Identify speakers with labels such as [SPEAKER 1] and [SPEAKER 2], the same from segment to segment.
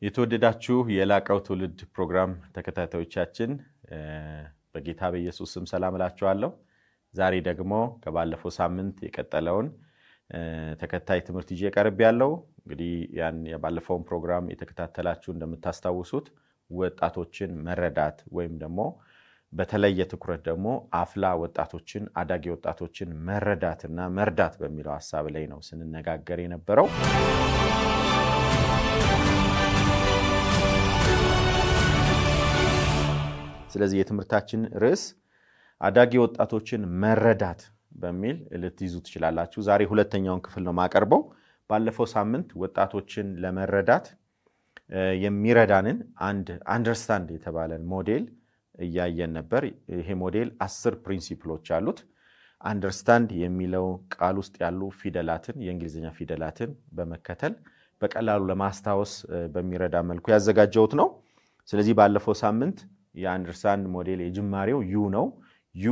[SPEAKER 1] የተወደዳችሁ የላቀው ትውልድ ፕሮግራም ተከታታዮቻችን በጌታ በኢየሱስ ስም ሰላም እላችኋለሁ። ዛሬ ደግሞ ከባለፈው ሳምንት የቀጠለውን ተከታይ ትምህርት ይዤ ቀርቤያለሁ። እንግዲህ ያን የባለፈውን ፕሮግራም የተከታተላችሁ እንደምታስታውሱት ወጣቶችን መረዳት ወይም ደግሞ በተለየ ትኩረት ደግሞ አፍላ ወጣቶችን አዳጊ ወጣቶችን መረዳትና መርዳት በሚለው ሐሳብ ላይ ነው ስንነጋገር የነበረው። ስለዚህ የትምህርታችን ርዕስ አዳጊ ወጣቶችን መረዳት በሚል ልትይዙ ትችላላችሁ። ዛሬ ሁለተኛውን ክፍል ነው ማቀርበው። ባለፈው ሳምንት ወጣቶችን ለመረዳት የሚረዳንን አንድ አንደርስታንድ የተባለን ሞዴል እያየን ነበር። ይሄ ሞዴል 10 ፕሪንሲፕሎች አሉት። አንደርስታንድ የሚለው ቃል ውስጥ ያሉ ፊደላትን የእንግሊዝኛ ፊደላትን በመከተል በቀላሉ ለማስታወስ በሚረዳ መልኩ ያዘጋጀሁት ነው። ስለዚህ ባለፈው ሳምንት የአንደርስታንድ ሞዴል የጅማሬው ዩ ነው። ዩ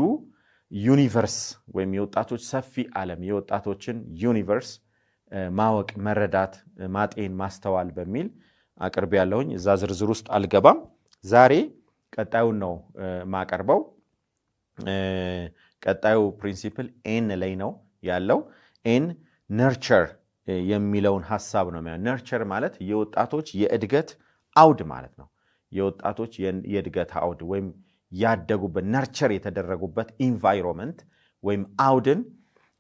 [SPEAKER 1] ዩኒቨርስ ወይም የወጣቶች ሰፊ ዓለም የወጣቶችን ዩኒቨርስ ማወቅ፣ መረዳት፣ ማጤን፣ ማስተዋል በሚል አቅርብ ያለሁኝ እዛ ዝርዝር ውስጥ አልገባም። ዛሬ ቀጣዩን ነው ማቀርበው። ቀጣዩ ፕሪንሲፕል ኤን ላይ ነው ያለው። ኤን ነርቸር የሚለውን ሐሳብ ነው። ነርቸር ማለት የወጣቶች የእድገት አውድ ማለት ነው። የወጣቶች የእድገት አውድ ወይም ያደጉበት ነርቸር የተደረጉበት ኢንቫይሮንመንት ወይም አውድን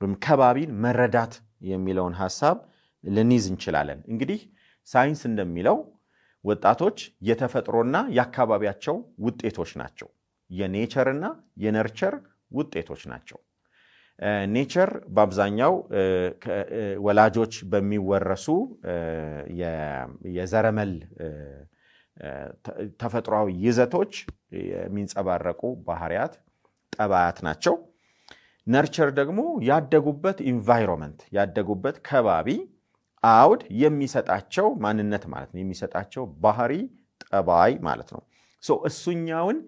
[SPEAKER 1] ወይም ከባቢን መረዳት የሚለውን ሐሳብ ልንይዝ እንችላለን። እንግዲህ ሳይንስ እንደሚለው ወጣቶች የተፈጥሮና የአካባቢያቸው ውጤቶች ናቸው። የኔቸርና የነርቸር ውጤቶች ናቸው። ኔቸር በአብዛኛው ወላጆች በሚወረሱ የዘረመል ተፈጥሯዊ ይዘቶች የሚንጸባረቁ ባህሪያት፣ ጠባያት ናቸው። ነርቸር ደግሞ ያደጉበት ኢንቫይሮንመንት ያደጉበት ከባቢ አውድ የሚሰጣቸው ማንነት ማለት ነው። የሚሰጣቸው ባህሪ፣ ጠባይ ማለት ነው። እሱኛውን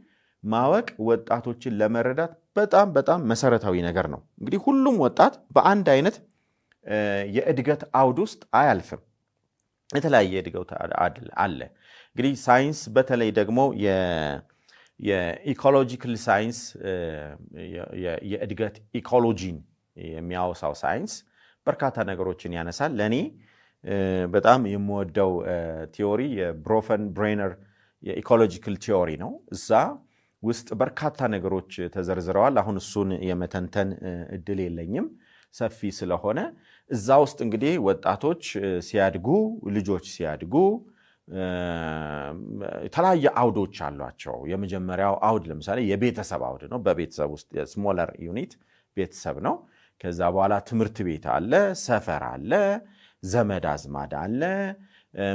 [SPEAKER 1] ማወቅ ወጣቶችን ለመረዳት በጣም በጣም መሰረታዊ ነገር ነው። እንግዲህ ሁሉም ወጣት በአንድ አይነት የእድገት አውድ ውስጥ አያልፍም። የተለያየ እድገት አለ። እንግዲህ ሳይንስ በተለይ ደግሞ የኢኮሎጂካል ሳይንስ የእድገት ኢኮሎጂን የሚያወሳው ሳይንስ በርካታ ነገሮችን ያነሳል። ለእኔ በጣም የምወደው ቲዮሪ የብሮፈን ብሬነር የኢኮሎጂካል ቲዮሪ ነው። እዛ ውስጥ በርካታ ነገሮች ተዘርዝረዋል። አሁን እሱን የመተንተን እድል የለኝም ሰፊ ስለሆነ። እዛ ውስጥ እንግዲህ ወጣቶች ሲያድጉ፣ ልጆች ሲያድጉ የተለያየ አውዶች አሏቸው። የመጀመሪያው አውድ ለምሳሌ የቤተሰብ አውድ ነው። በቤተሰብ ውስጥ የስሞለር ዩኒት ቤተሰብ ነው። ከዛ በኋላ ትምህርት ቤት አለ፣ ሰፈር አለ፣ ዘመድ አዝማድ አለ፣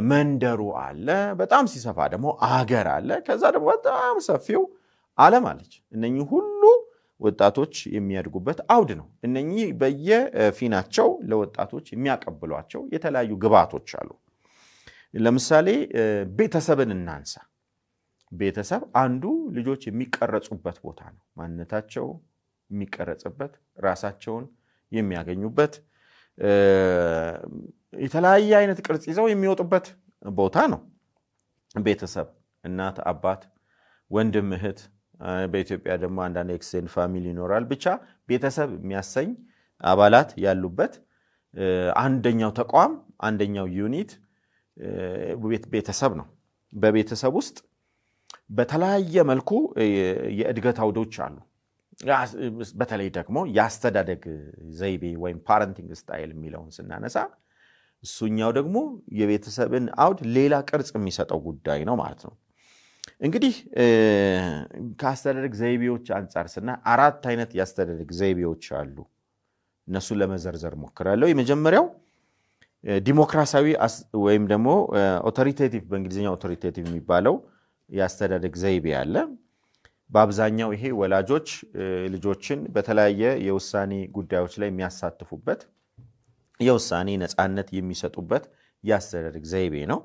[SPEAKER 1] መንደሩ አለ። በጣም ሲሰፋ ደግሞ አገር አለ። ከዛ ደግሞ በጣም ሰፊው ዓለም አለች። እነኚህ ሁሉ ወጣቶች የሚያድጉበት አውድ ነው። እነኚህ በየፊናቸው ለወጣቶች የሚያቀብሏቸው የተለያዩ ግብዓቶች አሉ። ለምሳሌ ቤተሰብን እናንሳ። ቤተሰብ አንዱ ልጆች የሚቀረጹበት ቦታ ነው። ማንነታቸው የሚቀረጽበት፣ ራሳቸውን የሚያገኙበት፣ የተለያየ አይነት ቅርጽ ይዘው የሚወጡበት ቦታ ነው። ቤተሰብ እናት፣ አባት፣ ወንድም፣ እህት፣ በኢትዮጵያ ደግሞ አንዳንድ ኤክስቴንድ ፋሚሊ ይኖራል። ብቻ ቤተሰብ የሚያሰኝ አባላት ያሉበት አንደኛው ተቋም አንደኛው ዩኒት ቤተሰብ ነው። በቤተሰብ ውስጥ በተለያየ መልኩ የእድገት አውዶች አሉ። በተለይ ደግሞ የአስተዳደግ ዘይቤ ወይም ፓረንቲንግ ስታይል የሚለውን ስናነሳ እሱኛው ደግሞ የቤተሰብን አውድ ሌላ ቅርጽ የሚሰጠው ጉዳይ ነው ማለት ነው። እንግዲህ ከአስተዳደግ ዘይቤዎች አንጻር ስና 4 አይነት የአስተዳደግ ዘይቤዎች አሉ። እነሱን ለመዘርዘር ሞክራለሁ። የመጀመሪያው ዲሞክራሲያዊ ወይም ደግሞ ኦቶሪቴቲቭ በእንግሊዝኛ ኦቶሪቴቲቭ የሚባለው የአስተዳደግ ዘይቤ አለ። በአብዛኛው ይሄ ወላጆች ልጆችን በተለያየ የውሳኔ ጉዳዮች ላይ የሚያሳትፉበት የውሳኔ ነፃነት የሚሰጡበት የአስተዳደግ ዘይቤ ነው።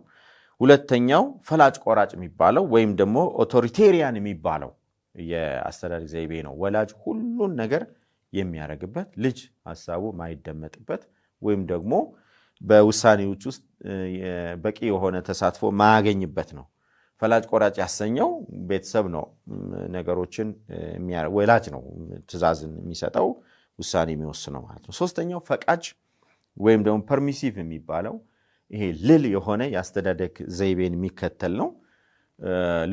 [SPEAKER 1] ሁለተኛው ፈላጭ ቆራጭ የሚባለው ወይም ደግሞ ኦቶሪቴሪያን የሚባለው የአስተዳደግ ዘይቤ ነው። ወላጅ ሁሉን ነገር የሚያደርግበት፣ ልጅ ሀሳቡ ማይደመጥበት ወይም ደግሞ በውሳኔዎች ውስጥ በቂ የሆነ ተሳትፎ ማያገኝበት ነው። ፈላጭ ቆራጭ ያሰኘው ቤተሰብ ነው። ነገሮችን ወላጅ ነው ትዕዛዝን የሚሰጠው ውሳኔ የሚወስነው ማለት ነው። ሶስተኛው ፈቃጅ ወይም ደግሞ ፐርሚሲቭ የሚባለው ይሄ ልል የሆነ የአስተዳደግ ዘይቤን የሚከተል ነው።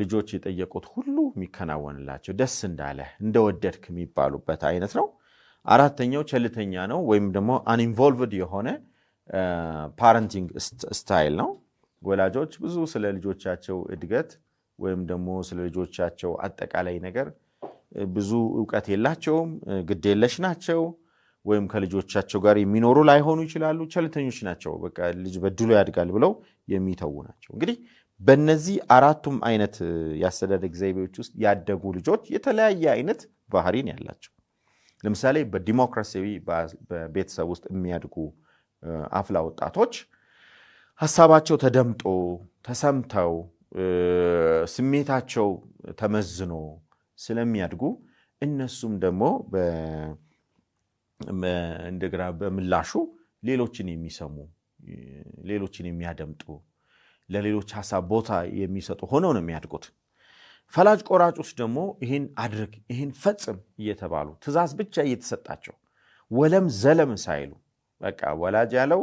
[SPEAKER 1] ልጆች የጠየቁት ሁሉ የሚከናወንላቸው ደስ እንዳለ እንደወደድክ የሚባሉበት አይነት ነው። አራተኛው ቸልተኛ ነው ወይም ደግሞ አንኢንቮልቭድ የሆነ ፓረንቲንግ ስታይል ነው። ወላጆች ብዙ ስለ ልጆቻቸው እድገት ወይም ደግሞ ስለ ልጆቻቸው አጠቃላይ ነገር ብዙ እውቀት የላቸውም፣ ግዴለሽ ናቸው፣ ወይም ከልጆቻቸው ጋር የሚኖሩ ላይሆኑ ይችላሉ፣ ቸልተኞች ናቸው። በቃ ልጅ በድሎ ያድጋል ብለው የሚተዉ ናቸው። እንግዲህ በእነዚህ አራቱም አይነት የአስተዳደግ ዘይቤዎች ውስጥ ያደጉ ልጆች የተለያየ አይነት ባህሪን ያላቸው። ለምሳሌ በዲሞክራሲያዊ በቤተሰብ ውስጥ የሚያድጉ አፍላ ወጣቶች ሀሳባቸው ተደምጦ ተሰምተው ስሜታቸው ተመዝኖ ስለሚያድጉ እነሱም ደግሞ እንደገና በምላሹ ሌሎችን የሚሰሙ ሌሎችን የሚያደምጡ ለሌሎች ሀሳብ ቦታ የሚሰጡ ሆነው ነው የሚያድጉት። ፈላጭ ቆራጮች ደግሞ ይህን አድርግ ይህን ፈጽም እየተባሉ ትዕዛዝ ብቻ እየተሰጣቸው ወለም ዘለም ሳይሉ በቃ ወላጅ ያለው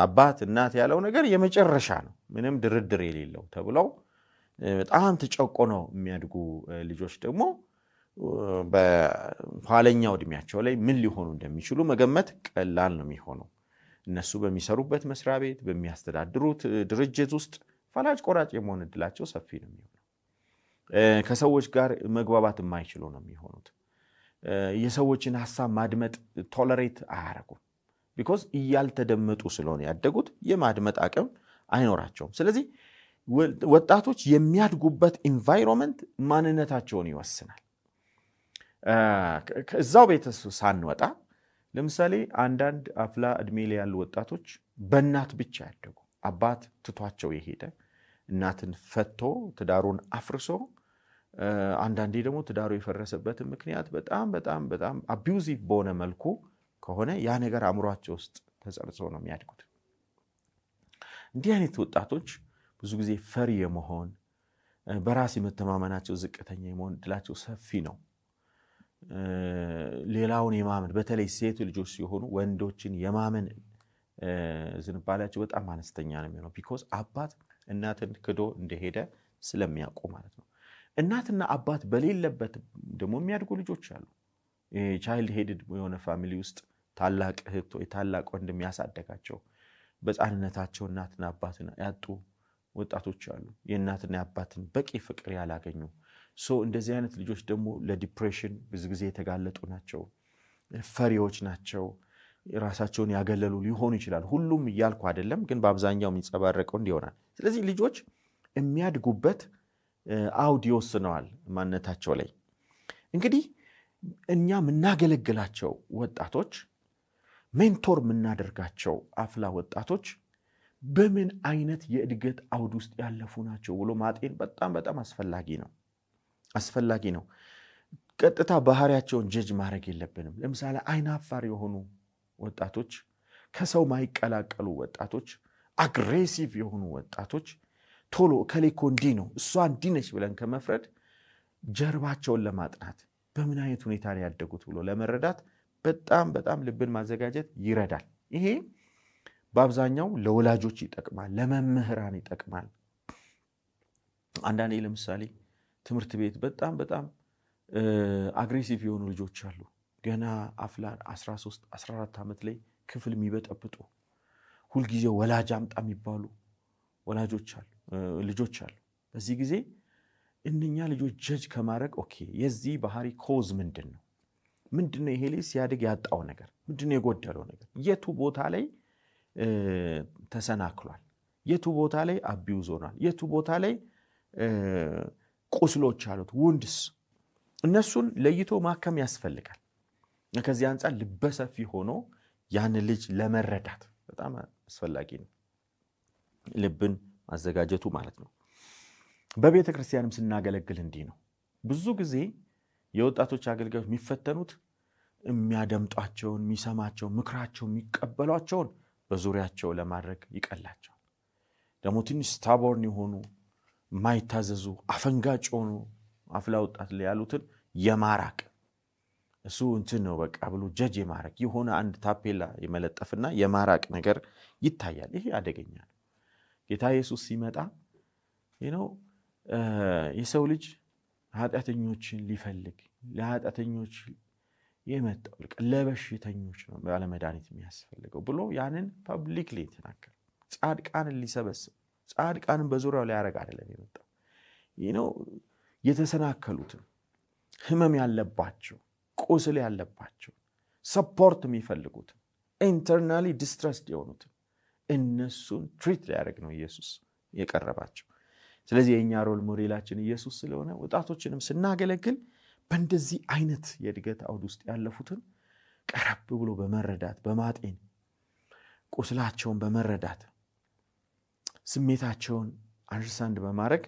[SPEAKER 1] አባት እናት ያለው ነገር የመጨረሻ ነው ምንም ድርድር የሌለው ተብለው በጣም ተጨቆነው የሚያድጉ ልጆች ደግሞ በኋለኛው እድሜያቸው ላይ ምን ሊሆኑ እንደሚችሉ መገመት ቀላል ነው የሚሆነው። እነሱ በሚሰሩበት መስሪያ ቤት በሚያስተዳድሩት ድርጅት ውስጥ ፈላጭ ቆራጭ የመሆን እድላቸው ሰፊ ነው የሚሆነው። ከሰዎች ጋር መግባባት የማይችሉ ነው የሚሆኑት። የሰዎችን ሀሳብ ማድመጥ ቶለሬት አያረጉም። ቢኮዝ እያልተደመጡ ስለሆነ ያደጉት የማድመጥ አቅም አይኖራቸውም። ስለዚህ ወጣቶች የሚያድጉበት ኢንቫይሮንመንት ማንነታቸውን ይወስናል። ከዛው ቤተሰብ ሳንወጣ ለምሳሌ አንዳንድ አፍላ እድሜ ላይ ያሉ ወጣቶች በእናት ብቻ ያደጉ፣ አባት ትቷቸው የሄደ እናትን ፈቶ ትዳሩን አፍርሶ አንዳንዴ ደግሞ ትዳሩ የፈረሰበትን ምክንያት በጣም አቢዩዚቭ በሆነ መልኩ ከሆነ ያ ነገር አእምሯቸው ውስጥ ተጸርጾ ነው የሚያድጉት። እንዲህ አይነት ወጣቶች ብዙ ጊዜ ፈሪ የመሆን በራስ የመተማመናቸው ዝቅተኛ የመሆን እድላቸው ሰፊ ነው። ሌላውን የማመን በተለይ ሴት ልጆች ሲሆኑ ወንዶችን የማመን ዝንባሌያቸው በጣም አነስተኛ ነው የሚሆነው። ቢኮዝ አባት እናትን ክዶ እንደሄደ ስለሚያውቁ ማለት ነው። እናትና አባት በሌለበት ደግሞ የሚያድጉ ልጆች አሉ። ቻይልድ ሄድድ የሆነ ፋሚሊ ውስጥ ታላቅ እህት ወይ ታላቅ ወንድም ያሳደጋቸው በሕፃንነታቸው እናትና አባትን ያጡ ወጣቶች አሉ። የእናትና የአባትን በቂ ፍቅር ያላገኙ። እንደዚህ አይነት ልጆች ደግሞ ለዲፕሬሽን ብዙ ጊዜ የተጋለጡ ናቸው። ፈሪዎች ናቸው። ራሳቸውን ያገለሉ ሊሆኑ ይችላል። ሁሉም እያልኩ አይደለም፣ ግን በአብዛኛው የሚንጸባረቀው እንዲሆናል። ስለዚህ ልጆች የሚያድጉበት አውድ ይወስነዋል ማንነታቸው ላይ። እንግዲህ እኛ የምናገለግላቸው ወጣቶች፣ ሜንቶር የምናደርጋቸው አፍላ ወጣቶች በምን አይነት የእድገት አውድ ውስጥ ያለፉ ናቸው ብሎ ማጤን በጣም አስፈላጊ ነው። ቀጥታ ባህሪያቸውን ጀጅ ማድረግ የለብንም። ለምሳሌ አይናፋር የሆኑ ወጣቶች፣ ከሰው ማይቀላቀሉ ወጣቶች፣ አግሬሲቭ የሆኑ ወጣቶች ቶሎ ከሌኮ እንዲህ ነው እሷ እንዲህ ነች ብለን ከመፍረድ ጀርባቸውን ለማጥናት በምን አይነት ሁኔታ ላይ ያደጉት ብሎ ለመረዳት በጣም ልብን ማዘጋጀት ይረዳል። ይሄ በአብዛኛው ለወላጆች ይጠቅማል፣ ለመምህራን ይጠቅማል። አንዳንዴ ለምሳሌ ትምህርት ቤት በጣም አግሬሲቭ የሆኑ ልጆች አሉ። ገና አፍላ 13 14 ዓመት ላይ ክፍል የሚበጠብጡ ሁልጊዜ ወላጅ አምጣ የሚባሉ ልጆች አሉ። በዚህ ጊዜ እነኛ ልጆች ጀጅ ከማድረግ ኦኬ የዚህ ባህሪ ኮዝ ምንድነው? ይሄ ልጅ ሲያድግ ያጣው ነገር ምንድነው? የጎደለው ነገር የቱ ቦታ ላይ ተሰናክሏል? የቱ ቦታ ላይ አቢዩዝ ሆኗል? የቱ ቦታ ላይ ቁስሎች አሉት ውንድስ? እነሱን ለይቶ ማከም ያስፈልጋል። ከዚህ አንጻር ልበሰፊ ሆኖ ያን ልጅ ለመረዳት በጣም አስፈላጊ ነው፣ ልብን ማዘጋጀቱ ማለት ነው። በቤተ ክርስቲያንም ስናገለግል እንዲህ ነው። ብዙ ጊዜ የወጣቶች አገልጋዮች የሚፈተኑት የሚያደምጧቸውን፣ የሚሰማቸውን፣ ምክራቸውን የሚቀበሏቸውን በዙሪያቸው ለማድረግ ይቀላቸው። ደግሞ ትንሽ ስታቦርን የሆኑ ማይታዘዙ አፈንጋጭ ሆኑ አፍላ ወጣት ላይ ያሉትን የማራቅ እሱ እንትን ነው በቃ ብሎ ጀጅ የማረክ የሆነ አንድ ታፔላ የመለጠፍና የማራቅ ነገር ይታያል። ይሄ አደገኛ ነው። ጌታ ኢየሱስ ሲመጣ የሰው ልጅ ኃጢአተኞችን ሊፈልግ ለኃጢአተኞች የመጣው ለበሽተኞች ነው ባለመድኃኒት የሚያስፈልገው ብሎ ያንን ፐብሊክሊ ተናገረ። ጻድቃንን ሊሰበስብ ጻድቃንን በዙሪያው ላይ ያረጋ አይደለም የመጣው። የተሰናከሉትን ህመም ያለባቸው ቁስል ያለባቸው ሰፖርት የሚፈልጉትን ኢንተርናሊ ዲስትረስድ የሆኑትን እነሱን ትሪት ሊያደርግ ነው ኢየሱስ የቀረባቸው። ስለዚህ የኛ ሮል ሞዴላችን ኢየሱስ ስለሆነ ወጣቶችንም ስናገለግል በእንደዚህ አይነት የእድገት አውድ ውስጥ ያለፉትን ቀረብ ብሎ በመረዳት በማጤን ቁስላቸውን በመረዳት ስሜታቸውን አንደርስታንድ በማድረግ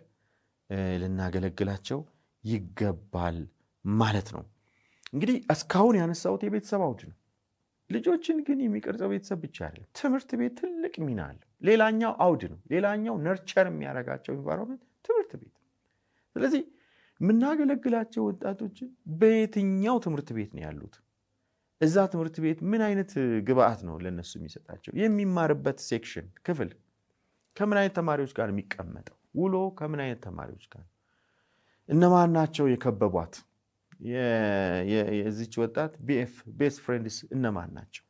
[SPEAKER 1] ልናገለግላቸው ይገባል ማለት ነው። እንግዲህ እስካሁን ያነሳሁት የቤተሰብ አውድ ነው። ልጆችን ግን የሚቀርጸው ቤተሰብ ብቻ አይደለም። ትምህርት ቤት ትልቅ ሚና አለው። ሌላኛው አውድ ነው። ሌላኛው ነርቸር የሚያደርጋቸው ኢንቫይሮንመንት ትምህርት ቤት። ስለዚህ የምናገለግላቸው ወጣቶችን በየትኛው ትምህርት ቤት ነው ያሉት? እዛ ትምህርት ቤት ምን አይነት ግብአት ነው ለነሱ የሚሰጣቸው? የሚማርበት ሴክሽን ክፍል ከምን አይነት ተማሪዎች ጋር የሚቀመጠው? ውሎ ከምን አይነት ተማሪዎች ጋር? እነማን ናቸው የከበቧት? የዚች ወጣት ቤስት ፍሬንድስ እነማን ናቸው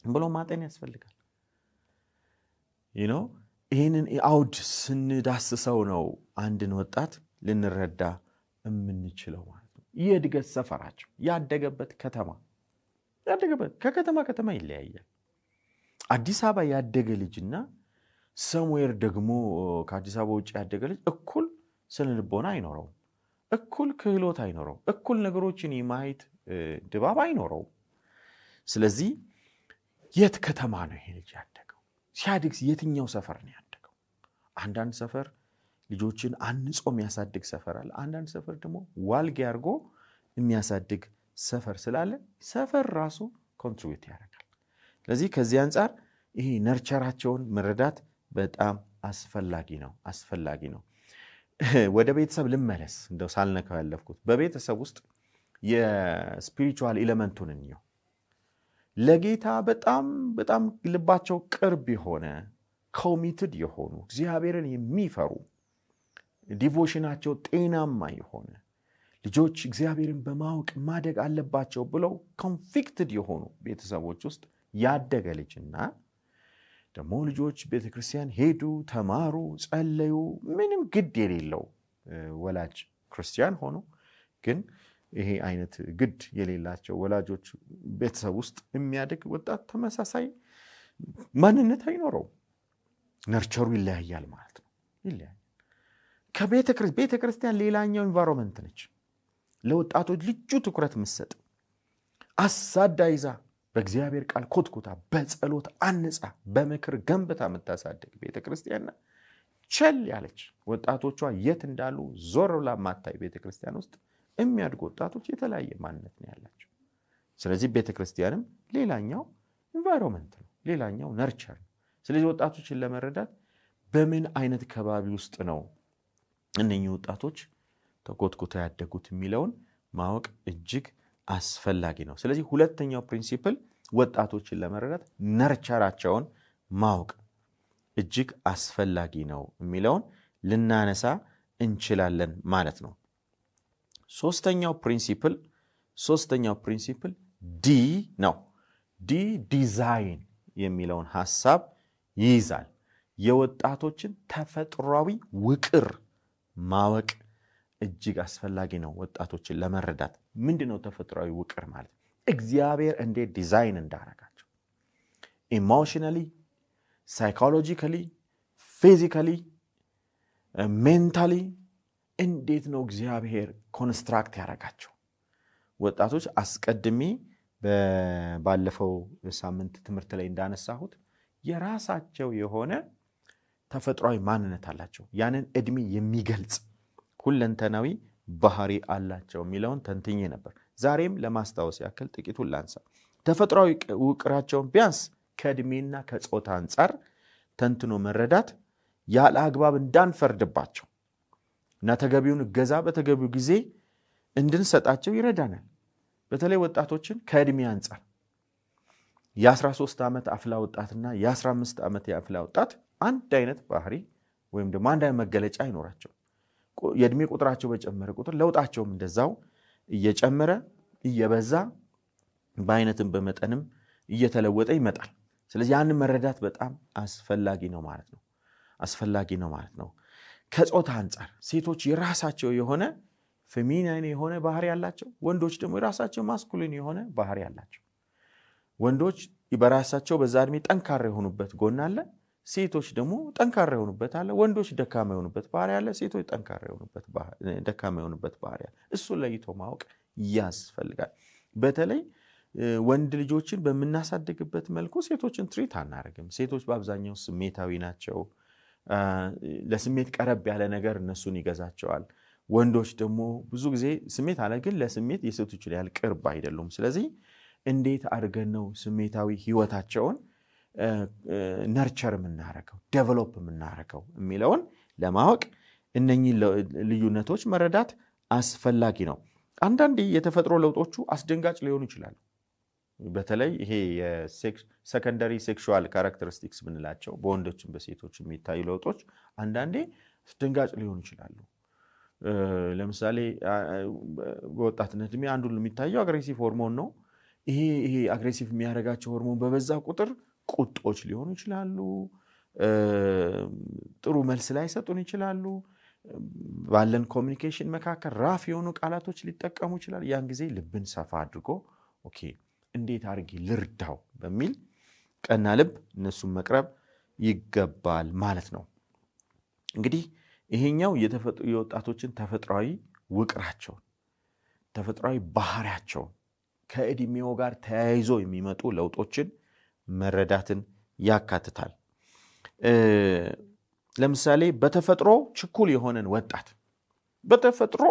[SPEAKER 1] ብሎ ማጠን ያስፈልጋል። ይህንን አውድ ስንዳስሰው ነው አንድን ወጣት ልንረዳ የምንችለው ማለት ነው። የእድገት ሰፈራቸው ያደገበት ከከተማ ይለያያል። አዲስ አበባ ያደገ ልጅና ሰምዌር ደግሞ ከአዲስ አበባ ውጭ ያደገ ልጅ እኩል ስነልቦና አይኖረውም፣ እኩል ክህሎት አይኖረው፣ እኩል ነገሮችን የማየት ድባብ አይኖረው። ስለዚህ የት ከተማ ነው ይሄ ልጅ ያደገው? ሲያድግ የትኛው ሰፈር ነው ያደገው? አንዳንድ ሰፈር ልጆችን አንጾ የሚያሳድግ ሰፈር አለ። አንዳንድ ሰፈር ደግሞ ዋልጌ አድርጎ የሚያሳድግ ሰፈር ስላለ ሰፈር ራሱ ኮንትሪቢዩት ያደርጋል። ስለዚህ ከዚህ አንጻር ይሄ ነርቸራቸውን መረዳት በጣም አስፈላጊ ነው። ወደ ቤተሰብ ልመለስ፣ እንደው ሳልነካው ያለፍኩት በቤተሰብ ውስጥ የስፒሪቹዋል ኤሌመንቱን እንየው። ለጌታ በጣም ልባቸው ቅርብ የሆነ ኮሚትድ የሆኑ እግዚአብሔርን የሚፈሩ ዲቮሽናቸው ጤናማ የሆነ ልጆች እግዚአብሔርን በማወቅ ማደግ አለባቸው ብለው ኮንቪክትድ የሆኑ ቤተሰቦች ውስጥ ያደገ ልጅና ደግሞ ልጆች ቤተክርስቲያን ሄዱ፣ ተማሩ፣ ጸለዩ፣ ምንም ግድ የሌለው ወላጅ ክርስቲያን ሆኖ ግን ይሄ አይነት ግድ የሌላቸው ወላጆች ቤተሰብ ውስጥ የሚያድግ ወጣት ተመሳሳይ ማንነት አይኖረው። ነርቸሩ ይለያያል ማለት ነው። ይለያያል። ቤተክርስቲያን ሌላኛው ኢንቫይሮንመንት ነች። ለወጣቶች ልዩ ትኩረት የምትሰጥ አሳዳ ይዛ በእግዚአብሔር ቃል ኮትኩታ በጸሎት አንጻ በምክር ገንብታ የምታሳድግ ቤተክርስቲያንና ቸል ያለች ወጣቶቿ የት እንዳሉ ዞር ብላ ማታይ ቤተክርስቲያን ውስጥ የሚያድጉ ወጣቶች የተለያየ ማንነት ነው ያላቸው። ስለዚህ ቤተክርስቲያንም ሌላኛው ኢንቫይሮንመንት ነው፣ ሌላኛው ነርቸር ነው። ስለዚህ ወጣቶችን ለመረዳት በምን አይነት ከባቢ ውስጥ ነው እነኚህ ወጣቶች ተኮትኩተው ያደጉት የሚለውን ማወቅ እጅግ አስፈላጊ ነው። ስለዚህ ሁለተኛው ፕሪንሲፕል ወጣቶችን ለመረዳት ነርቸራቸውን ማወቅ እጅግ አስፈላጊ ነው የሚለውን ልናነሳ እንችላለን ማለት ነው። ሶስተኛው ፕሪንሲፕል ዲ ነው። ዲዛይን የሚለውን ሐሳብ ይይዛል። የወጣቶችን ተፈጥሯዊ ውቅር ማወቅ እጅግ አስፈላጊ ነው። ወጣቶችን ለመረዳት ምንድነው ተፈጥሯዊ ውቅር ማለት? እግዚአብሔር እንዴት ዲዛይን እንዳረጋቸው ኢሞሽናሊ፣ ሳይኮሎጂካሊ፣ ፊዚካሊ፣ ሜንታሊ እንዴት ነው እግዚአብሔር ኮንስትራክት ያረጋቸው? ወጣቶች አስቀድሜ ባለፈው ሳምንት ትምህርት ላይ እንዳነሳሁት የራሳቸው የሆነ ተፈጥሯዊ ማንነት አላቸው። ያንን እድሜ የሚገልጽ ሁለንተናዊ ባህሪ አላቸው የሚለውን ተንትኜ ነበር። ዛሬም ለማስታወስ ያክል ጥቂቱን ላንሳ። ተፈጥሯዊ ውቅራቸውን ቢያንስ ከእድሜና ከጾታ አንጻር ተንትኖ መረዳት ያለ አግባብ እንዳንፈርድባቸው እና ተገቢውን እገዛ በተገቢው ጊዜ እንድንሰጣቸው ይረዳናል። በተለይ ወጣቶችን ከእድሜ አንጻር የ13 ዓመት አፍላ ወጣትና የ15 ዓመት የአፍላ ወጣት አንድ አይነት ባህሪ ወይም ደግሞ አንድ አይነት መገለጫ አይኖራቸው። የእድሜ ቁጥራቸው በጨመረ ቁጥር ለውጣቸውም እንደዛው እየጨመረ እየበዛ በአይነትም በመጠንም እየተለወጠ ይመጣል። ስለዚህ ያንን መረዳት በጣም አስፈላጊ ነው ማለት ነው። ከጾታ አንጻር ሴቶች የራሳቸው የሆነ ፌሚናይን የሆነ ባህሪ ያላቸው፣ ወንዶች ደግሞ የራሳቸው ማስኩሊን የሆነ ባህሪ ያላቸው። ወንዶች በራሳቸው በዛ እድሜ ጠንካራ የሆኑበት ጎን አለ፣ ሴቶች ደግሞ ጠንካራ የሆኑበት አለ። ወንዶች ደካማ የሆኑበት ባህሪ አለ፣ ሴቶች ጠንካራ የሆኑበት ደካማ የሆኑበት ባህሪ አለ። እሱን ለይቶ ማወቅ ያስፈልጋል። በተለይ ወንድ ልጆችን በምናሳድግበት መልኩ ሴቶችን ትሪት አናደርግም። ሴቶች በአብዛኛው ስሜታዊ ናቸው። ለስሜት ቀረብ ያለ ነገር እነሱን ይገዛቸዋል። ወንዶች ደግሞ ብዙ ጊዜ ስሜት አለ፣ ግን ለስሜት የሴቶችን ያህል ቅርብ አይደሉም። ስለዚህ እንዴት አድርገን ነው ስሜታዊ ህይወታቸውን ነርቸር የምናረገው ዴቨሎፕ የምናረገው የሚለውን ለማወቅ እነኚህ ልዩነቶች መረዳት አስፈላጊ ነው። አንዳንዴ የተፈጥሮ ለውጦቹ አስደንጋጭ ሊሆኑ ይችላሉ። በተለይ ይሄ የሰከንደሪ ሴክሹዋል ካራክተሪስቲክስ ምንላቸው በወንዶችም በሴቶች የሚታዩ ለውጦች አንዳንዴ አስደንጋጭ ሊሆኑ ይችላሉ። ለምሳሌ በወጣትነት እድሜ አንዱ የሚታየው አግሬሲቭ ሆርሞን ነው። ይሄ አግሬሲቭ የሚያደርጋቸው ሆርሞን በበዛ ቁጥር ቁጦች ሊሆኑ ይችላሉ። ጥሩ መልስ ላይ ሰጡን ይችላሉ። ባለን ኮሚኒኬሽን መካከል ራፍ የሆኑ ቃላቶች ሊጠቀሙ ይችላል። ያን ጊዜ ልብን ሰፋ አድርጎ ኦኬ እንዴት አድርጌ ልርዳው በሚል ቀና ልብ እነሱን መቅረብ ይገባል ማለት ነው። እንግዲህ ይሄኛው የወጣቶችን ተፈጥሯዊ ውቅራቸውን ተፈጥሯዊ ባህሪያቸውን ከእድሜው ጋር ተያይዞ የሚመጡ ለውጦችን መረዳትን ያካትታል። ለምሳሌ በተፈጥሮ ችኩል የሆነን ወጣት በተፈጥሮ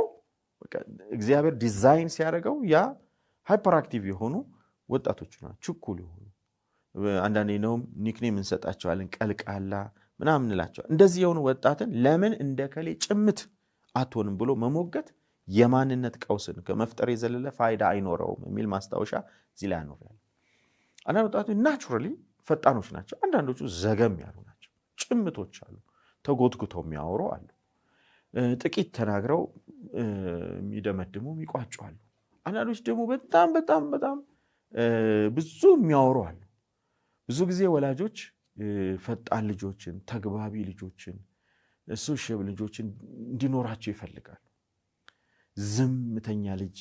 [SPEAKER 1] እግዚአብሔር ዲዛይን ሲያደርገው ያ ሃይፐር አክቲቭ የሆኑ ወጣቶች ናቸው። ችኩል የሆኑ አንዳንዴ ነው ኒክኔም እንሰጣቸዋለን፣ ቀልቃላ ምናምን እንላቸዋል። እንደዚህ የሆኑ ወጣትን ለምን እንደከሌ ጭምት አትሆንም ብሎ መሞገት የማንነት ቀውስን ከመፍጠር የዘለለ ፋይዳ አይኖረውም የሚል ማስታወሻ እዚህ ላይ አኖራለሁ። አንዳንድ ወጣቶች ናቹራሊ ፈጣኖች ናቸው። አንዳንዶቹ ዘገም ያሉ ናቸው። ጭምቶች አሉ፣ ተጎትጉተው የሚያወሩ አሉ፣ ጥቂት ተናግረው የሚደመድሙ የሚቋጩ አሉ። አንዳንዶች ደግሞ በጣም በጣም በጣም ብዙ የሚያወሩ አሉ። ብዙ ጊዜ ወላጆች ፈጣን ልጆችን፣ ተግባቢ ልጆችን፣ ሶሻል ልጆችን እንዲኖራቸው ይፈልጋሉ። ዝምተኛ ልጅ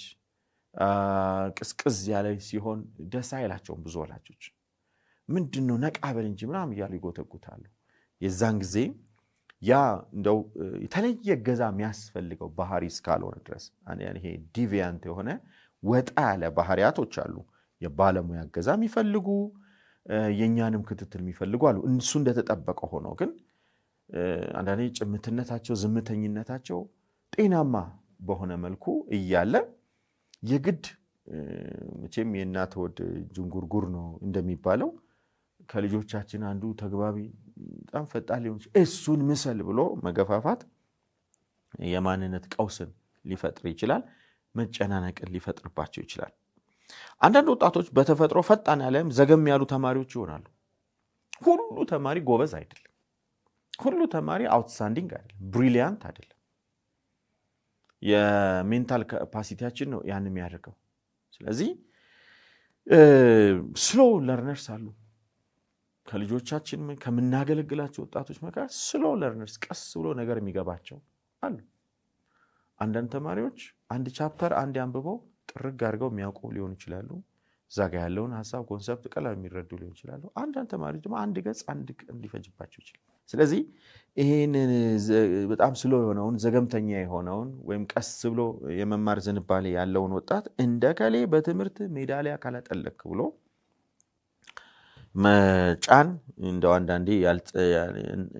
[SPEAKER 1] ቅዝቅዝ ያለ ሲሆን ደስ አይላቸውም። ብዙ ወላጆች ምንድነው ነቃ በል እንጂ ምናምን እያሉ ይጎተጉታሉ። የዛን ጊዜ ያ እንደው የተለየ ገዛ የሚያስፈልገው ባህሪ እስካልሆነ ድረስ ይሄ ዲቪያንት የሆነ ወጣ ያለ ባህሪያቶች አሉ። የባለሙያ ገዛ የሚፈልጉ የኛንም ክትትል የሚፈልጉ አሉ። እሱ እንደተጠበቀ ሆኖ ግን አንዳንዴ ጭምትነታቸው፣ ዝምተኝነታቸው ጤናማ በሆነ መልኩ እያለ የግድ መቼም የእናት ወድ ጅንጉርጉር ነው እንደሚባለው ከልጆቻችን አንዱ ተግባቢ በጣም ፈጣን ሊሆን እሱን ምሰል ብሎ መገፋፋት የማንነት ቀውስን ሊፈጥር ይችላል። መጨናነቅን ሊፈጥርባቸው ይችላል። አንዳንድ ወጣቶች በተፈጥሮ ፈጣን ያለም ዘገም ያሉ ተማሪዎች ይሆናሉ። ሁሉ ተማሪ ጎበዝ አይደለም። ሁሉ ተማሪ አውትስታንዲንግ አይደለም፣ ብሪሊያንት አይደለም። የሜንታል ካፓሲቲያችን ነው ያን የሚያደርገው። ስለዚህ ስሎ ለርነርስ አሉ። ከልጆቻችን ከምናገለግላቸው ወጣቶች መካከል ስሎ ለርነርስ፣ ቀስ ብሎ ነገር የሚገባቸው አሉ። አንዳንድ ተማሪዎች አንድ ቻፕተር አንድ አንብበው ጥርግ አድርገው የሚያውቁ ሊሆኑ ይችላሉ። እዛ ጋ ያለውን ሀሳብ ኮንሰፕት ቀላል የሚረዱ ሊሆኑ ይችላሉ። አንዳንድ ተማሪዎች ደግሞ አንድ ገጽ አንድ ቀን ሊፈጅባቸው ይችላል። ስለዚህ ይህንን በጣም ስሎ የሆነውን ዘገምተኛ የሆነውን ወይም ቀስ ብሎ የመማር ዝንባሌ ያለውን ወጣት እንደከሌ በትምህርት ሜዳሊያ ካላጠለክ ብሎ መጫን እንደው አንዳንዴ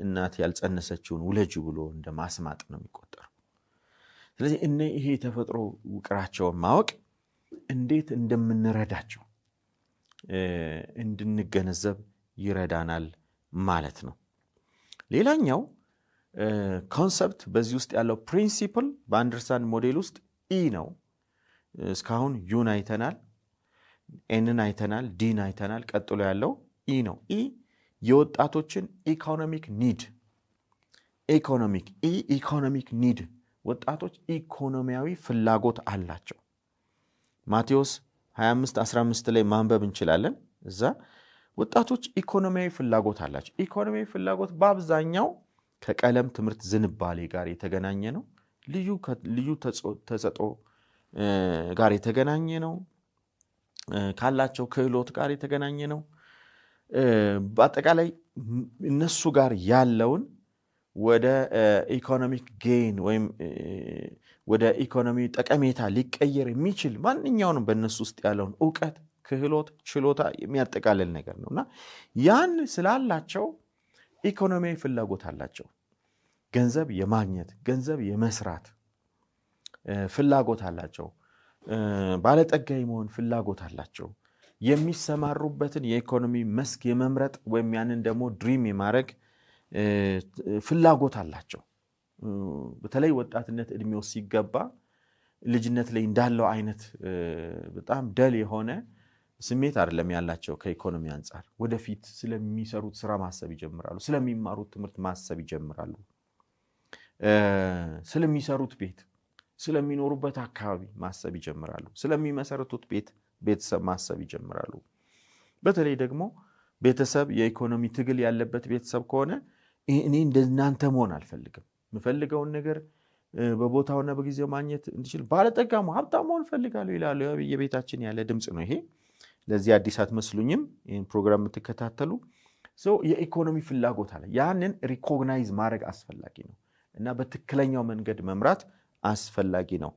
[SPEAKER 1] እናት ያልጸነሰችውን ውለጅ ብሎ እንደ ማስማጥ ነው የሚቆጠረው። ስለዚህ ይሄ የተፈጥሮ ውቅራቸውን ማወቅ እንዴት እንደምንረዳቸው እንድንገነዘብ ይረዳናል ማለት ነው። ሌላኛው ኮንሰፕት በዚህ ውስጥ ያለው ፕሪንሲፕል በአንደርሳንድ ሞዴል ውስጥ ኢ ነው። እስካሁን ዩን አይተናል፣ ኤንን አይተናል፣ ዲን አይተናል። ቀጥሎ ያለው ኢ ነው። ኢ የወጣቶችን ኢኮኖሚክ ኒድ ኢኮኖሚክ ኒድ ወጣቶች ኢኮኖሚያዊ ፍላጎት አላቸው። ማቴዎስ 25:15 ላይ ማንበብ እንችላለን። እዛ ወጣቶች ኢኮኖሚያዊ ፍላጎት አላቸው። ኢኮኖሚያዊ ፍላጎት በአብዛኛው ከቀለም ትምህርት ዝንባሌ ጋር የተገናኘ ነው። ልዩ ተሰጥኦ ጋር የተገናኘ ነው። ካላቸው ክህሎት ጋር የተገናኘ ነው። በአጠቃላይ እነሱ ጋር ያለውን ወደ ኢኮኖሚክ ጌን ወይም ወደ ኢኮኖሚ ጠቀሜታ ሊቀየር የሚችል ማንኛውንም በእነሱ ውስጥ ያለውን እውቀት፣ ክህሎት፣ ችሎታ የሚያጠቃልል ነገር ነው እና ያን ስላላቸው ኢኮኖሚያዊ ፍላጎት አላቸው። ገንዘብ የማግኘት ገንዘብ የመስራት ፍላጎት አላቸው። ባለጠጋ የመሆን ፍላጎት አላቸው። የሚሰማሩበትን የኢኮኖሚ መስክ የመምረጥ ወይም ያንን ደግሞ ድሪም የማድረግ ፍላጎት አላቸው። በተለይ ወጣትነት እድሜው ሲገባ ልጅነት ላይ እንዳለው አይነት በጣም ደል የሆነ ስሜት አይደለም ያላቸው። ከኢኮኖሚ አንጻር ወደፊት ስለሚሰሩት ስራ ማሰብ ይጀምራሉ። ስለሚማሩት ትምህርት ማሰብ ይጀምራሉ። ስለሚሰሩት ቤት፣ ስለሚኖሩበት አካባቢ ማሰብ ይጀምራሉ። ስለሚመሰረቱት ቤተሰብ ማሰብ ይጀምራሉ። በተለይ ደግሞ ቤተሰብ የኢኮኖሚ ትግል ያለበት ቤተሰብ ከሆነ እኔ እንደናንተ መሆን አልፈልግም፣ የምፈልገውን ነገር በቦታውና በጊዜው ማግኘት እንዲችል ባለጠጋ ሀብታም መሆን እፈልጋለሁ ይላሉ። የቤታችን ያለ ድምፅ ነው ይሄ። ለዚህ አዲስ አትመስሉኝም። ይህን ፕሮግራም የምትከታተሉ የኢኮኖሚ ፍላጎት አለ። ያንን ሪኮግናይዝ ማድረግ አስፈላጊ ነው እና በትክክለኛው መንገድ መምራት አስፈላጊ ነው።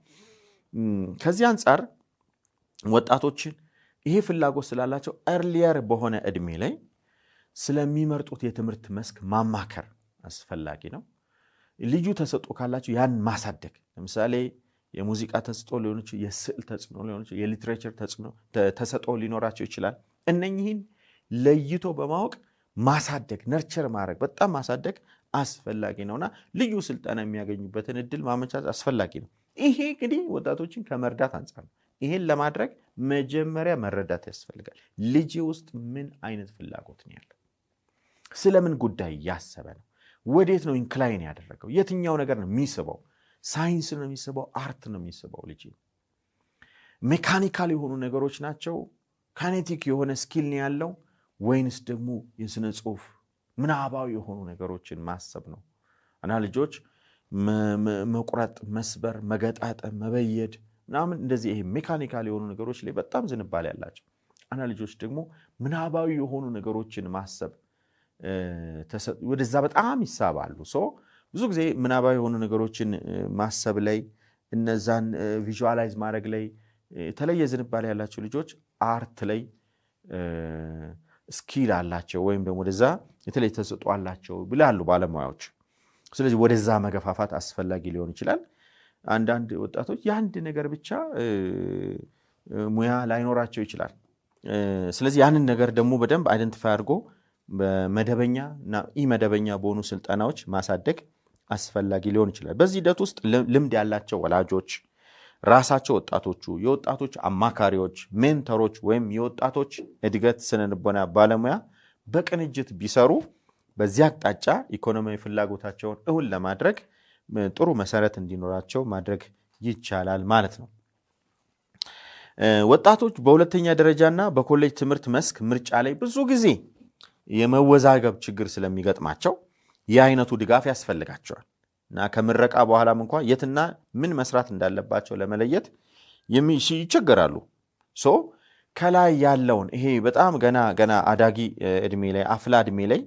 [SPEAKER 1] ከዚህ አንጻር ወጣቶችን ይሄ ፍላጎት ስላላቸው ኤርሊየር በሆነ እድሜ ላይ ስለሚመርጡት የትምህርት መስክ ማማከር አስፈላጊ ነው። ልዩ ተሰጥኦ ካላቸው ያን ማሳደግ፣ ለምሳሌ የሙዚቃ ተሰጥኦ ሊሆን ይችላል፣ የስዕል ተጽዕኖ ሊሆን ይችላል፣ የሊትሬቸር ተሰጥኦ ሊኖራቸው ይችላል። እነኚህን ለይቶ በማወቅ ማሳደግ፣ ነርቸር ማድረግ፣ በጣም ማሳደግ አስፈላጊ ነውና ልዩ ስልጠና የሚያገኙበትን እድል ማመቻቸት አስፈላጊ ነው። ይሄ እንግዲህ ወጣቶችን ከመርዳት አንጻር ነው። ይሄን ለማድረግ መጀመሪያ መረዳት ያስፈልጋል። ልጅ ውስጥ ምን አይነት ፍላጎት ነው ያለው? ስለምን ጉዳይ ያሰበ ነው? ወዴት ነው ኢንክላይን ያደረገው? የትኛው ነገር ነው የሚስበው? ሳይንስ ነው የሚስበው? አርት ነው የሚስበው? ልጅ ሜካኒካል የሆኑ ነገሮች ናቸው? ካይኔቲክ የሆነ ስኪል ነው ያለው? ወይንስ ደግሞ የስነ ጽሁፍ ምናባዊ የሆኑ ነገሮችን ማሰብ ነው? እና ልጆች መቁረጥ፣ መስበር፣ መገጣጠም፣ መበየድ ምናምን እንደዚህ ይሄ ሜካኒካል የሆኑ ነገሮች ላይ በጣም ዝንባሌ ያላቸው እና ልጆች ደግሞ ምናባዊ የሆኑ ነገሮችን ማሰብ ወደዛ በጣም ይሳባሉ። ብዙ ጊዜ ምናባዊ የሆኑ ነገሮችን ማሰብ ላይ እነዛን ቪዥዋላይዝ ማድረግ ላይ የተለየ ዝንባሌ ያላቸው ልጆች አርት ላይ ስኪል አላቸው ወይም ደግሞ ወደዛ የተለየ ተሰጥኦ አላቸው ብላሉ ባለሙያዎች። ስለዚህ ወደዛ መገፋፋት አስፈላጊ ሊሆን ይችላል። አንዳንድ ወጣቶች የአንድ ነገር ብቻ ሙያ ላይኖራቸው ይችላል። ስለዚህ ያንን ነገር ደግሞ በደንብ አይደንቲፋይ አድርጎ በመደበኛ እና ኢመደበኛ በሆኑ ስልጠናዎች ማሳደግ አስፈላጊ ሊሆን ይችላል። በዚህ ሂደት ውስጥ ልምድ ያላቸው ወላጆች፣ ራሳቸው ወጣቶቹ፣ የወጣቶች አማካሪዎች፣ ሜንተሮች ወይም የወጣቶች እድገት ስነልቦና ባለሙያ በቅንጅት ቢሰሩ በዚህ አቅጣጫ ኢኮኖሚያዊ ፍላጎታቸውን እውን ለማድረግ ጥሩ መሰረት እንዲኖራቸው ማድረግ ይቻላል ማለት ነው። ወጣቶች በሁለተኛ ደረጃና በኮሌጅ ትምህርት መስክ ምርጫ ላይ ብዙ ጊዜ የመወዛገብ ችግር ስለሚገጥማቸው ይህ አይነቱ ድጋፍ ያስፈልጋቸዋል እና ከምረቃ በኋላም እንኳን የትና ምን መስራት እንዳለባቸው ለመለየት ይቸገራሉ። ከላይ ያለውን ይሄ በጣም ገና አዳጊ እድሜ ላይ አፍላ እድሜ ላይ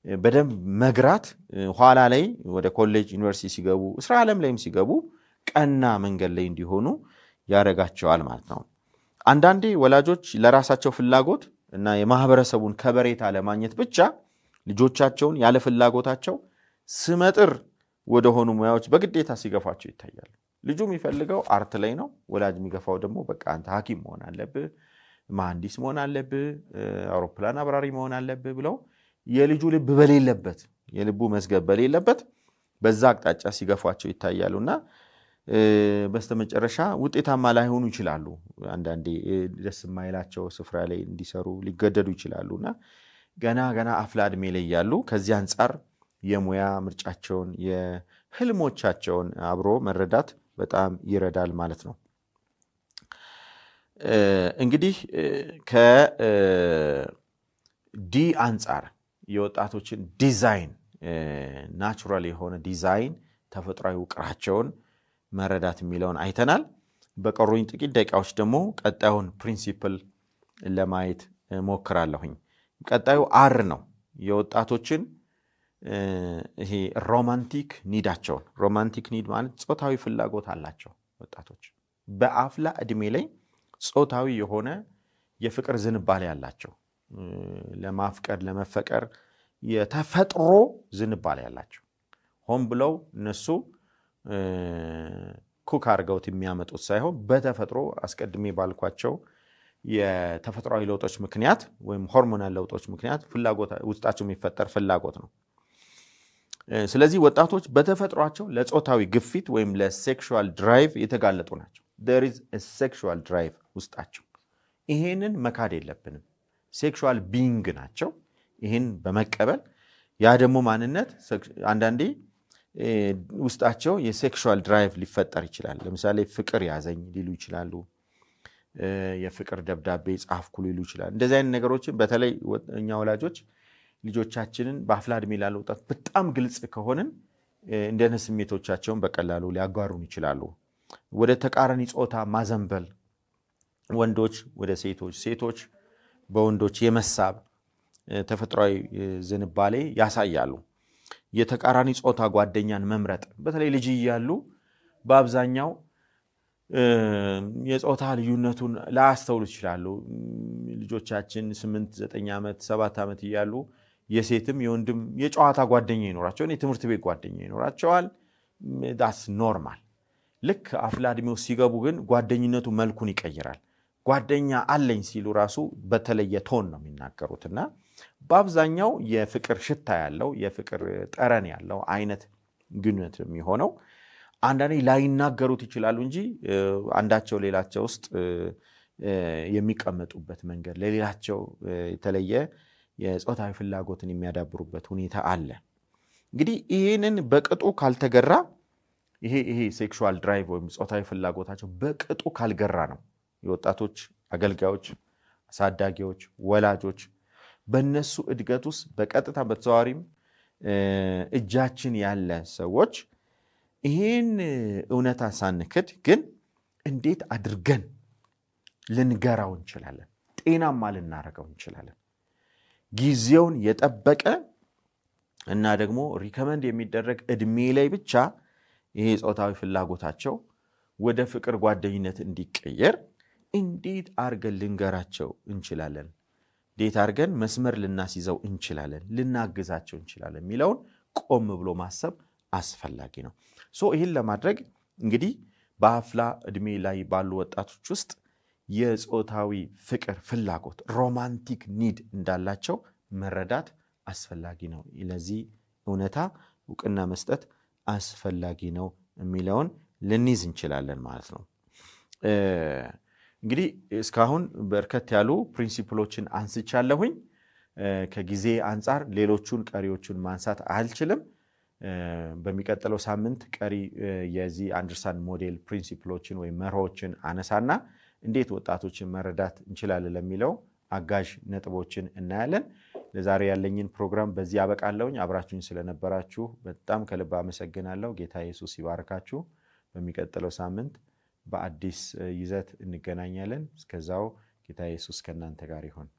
[SPEAKER 1] በደንብ መግራት ኋላ ላይ ወደ ኮሌጅ ዩኒቨርሲቲ ሲገቡ ስራ ዓለም ላይም ሲገቡ ቀና መንገድ ላይ እንዲሆኑ ያደርጋቸዋል ማለት ነው። አንዳንዴ ወላጆች ለራሳቸው ፍላጎት እና የማህበረሰቡን ከበሬታ ለማግኘት ብቻ ልጆቻቸውን ያለ ፍላጎታቸው ስመጥር ወደሆኑ ሙያዎች በግዴታ ሲገፋቸው ይታያሉ። ልጁ የሚፈልገው አርት ላይ ነው፣ ወላጅ የሚገፋው ደግሞ በቃ አንተ ሐኪም መሆን አለብህ፣ መሐንዲስ መሆን አለብህ፣ አውሮፕላን አብራሪ መሆን አለብህ ብለው የልጁ ልብ በሌለበት የልቡ መዝገብ በሌለበት በዛ አቅጣጫ ሲገፏቸው ይታያሉና በስተመጨረሻ ውጤታማ ላይሆኑ ይችላሉ። አንዳንዴ ደስ የማይላቸው ስፍራ ላይ እንዲሰሩ ሊገደዱ ይችላሉና ገና አፍላ ዕድሜ ላይ ያሉ ከዚህ አንጻር የሙያ ምርጫቸውን የህልሞቻቸውን አብሮ መረዳት በጣም ይረዳል ማለት ነው። እንግዲህ ከዲ አንጻር የወጣቶችን ዲዛይን ናቹራል የሆነ ዲዛይን ተፈጥሯዊ ውቅራቸውን መረዳት የሚለውን አይተናል። በቀሩኝ ጥቂት ደቂቃዎች ደግሞ ቀጣዩን ፕሪንሲፕል ለማየት ሞክራለሁኝ። ቀጣዩ አር ነው። የወጣቶችን ይሄ ሮማንቲክ ኒዳቸውን ሮማንቲክ ኒድ ማለት ጾታዊ ፍላጎት አላቸው ወጣቶች በአፍላ ዕድሜ ላይ ጾታዊ የሆነ የፍቅር ዝንባሌ ያላቸው ለማፍቀር ለመፈቀር የተፈጥሮ ዝንባሌ ያላቸው ሆን ብለው እነሱ ኩክ አድርገውት የሚያመጡት ሳይሆን በተፈጥሮ አስቀድሜ ባልኳቸው የተፈጥሯዊ ለውጦች ምክንያት ወይም ሆርሞናል ለውጦች ምክንያት ፍላጎት ውስጣቸው የሚፈጠር ፍላጎት ነው። ስለዚህ ወጣቶች በተፈጥሯቸው ለጾታዊ ግፊት ወይም ለሴክሹዋል ድራይቭ የተጋለጡ ናቸው። there is a sexual drive ውስጣቸው። ይሄንን መካድ የለብንም። ሴክሹዋል ቢንግ ናቸው። ይሄን በመቀበል ያ ደግሞ ማንነት አንዳንዴ ውስጣቸው የሴክሹዋል ድራይቭ ሊፈጠር ይችላል። ለምሳሌ ፍቅር ያዘኝ ሊሉ ይችላሉ። የፍቅር ደብዳቤ ጻፍኩ ሊሉ ይችላል። እንደዚህ አይነት ነገሮችን በተለይ እኛ ወላጆች ልጆቻችንን በአፍላ ዕድሜ ላሉ ወጣት በጣም ግልጽ ከሆንን እንደነ ስሜቶቻቸውን በቀላሉ ሊያጓሩን ይችላሉ። ወደ ተቃራኒ ጾታ ማዘንበል፣ ወንዶች ወደ ሴቶች፣ ሴቶች በወንዶች የመሳብ ተፈጥሯዊ ዝንባሌ ያሳያሉ። የተቃራኒ ጾታ ጓደኛን መምረጥ በተለይ ልጅ እያሉ በአብዛኛው የጾታ ልዩነቱን ላያስተውሉ ይችላሉ። ልጆቻችን 8 9 ዓመት 7 ዓመት እያሉ የሴትም የወንድም የጨዋታ ጓደኛ ይኖራቸዋል፣ የትምህርት ቤት ጓደኛ ይኖራቸዋል። ዳስ ኖርማል። ልክ አፍላ ዕድሜው ሲገቡ ግን ጓደኝነቱ መልኩን ይቀይራል። ጓደኛ አለኝ ሲሉ ራሱ በተለየ ቶን ነው የሚናገሩትና በአብዛኛው የፍቅር ሽታ ያለው የፍቅር ጠረን ያለው አይነት ግንኙነት የሚሆነው አንዳንዴ ላይናገሩት ይችላሉ እንጂ አንዳቸው ሌላቸው ውስጥ የሚቀመጡበት መንገድ ለሌላቸው የተለየ የጾታዊ ፍላጎትን የሚያዳብሩበት ሁኔታ አለ። እንግዲህ ይህንን በቅጡ ካልተገራ ይሄ ሴክሹዋል ድራይቭ ወይም ጾታዊ ፍላጎታቸው በቅጡ ካልገራ ነው የወጣቶች አገልጋዮች፣ አሳዳጊዎች፣ ወላጆች በእነሱ እድገት ውስጥ በቀጥታ በተዘዋዋሪም እጃችን ያለ ሰዎች ይህን እውነታ ሳንክድ ግን እንዴት አድርገን ልንገራው እንችላለን፣ ጤናማ ልናረገው እንችላለን። ጊዜውን የጠበቀ እና ደግሞ ሪከመንድ የሚደረግ እድሜ ላይ ብቻ ይሄ ጾታዊ ፍላጎታቸው ወደ ፍቅር ጓደኝነት እንዲቀየር እንዴት አድርገን ልንገራቸው እንችላለን፣ እንዴት አድርገን መስመር ልናስይዘው እንችላለን፣ ልናግዛቸው እንችላለን የሚለውን ቆም ብሎ ማሰብ አስፈላጊ ነው። ይህን ለማድረግ እንግዲህ በአፍላ ዕድሜ ላይ ባሉ ወጣቶች ውስጥ የጾታዊ ፍቅር ፍላጎት ሮማንቲክ ኒድ እንዳላቸው መረዳት አስፈላጊ ነው። ለዚህ እውነታ እውቅና መስጠት አስፈላጊ ነው የሚለውን ልንይዝ እንችላለን ማለት ነው። እንግዲህ እስካሁን በርከት ያሉ ፕሪንሲፕሎችን አንስቻለሁኝ። ከጊዜ አንጻር ሌሎቹን ቀሪዎቹን ማንሳት አልችልም። በሚቀጥለው ሳምንት ቀሪ የዚህ አንደርሳንድ ሞዴል ፕሪንሲፕሎችን ወይም መርሆችን አነሳና እንዴት ወጣቶችን መረዳት እንችላለን ለሚለው አጋዥ ነጥቦችን እናያለን። ለዛሬ ያለኝን ፕሮግራም በዚህ አበቃለሁኝ። አብራችሁኝ ስለነበራችሁ በጣም ከልብ አመሰግናለሁ። ጌታ ኢየሱስ ይባርካችሁ። በሚቀጥለው ሳምንት በአዲስ ይዘት እንገናኛለን። እስከዛው ጌታ ኢየሱስ ከእናንተ ጋር ይሁን።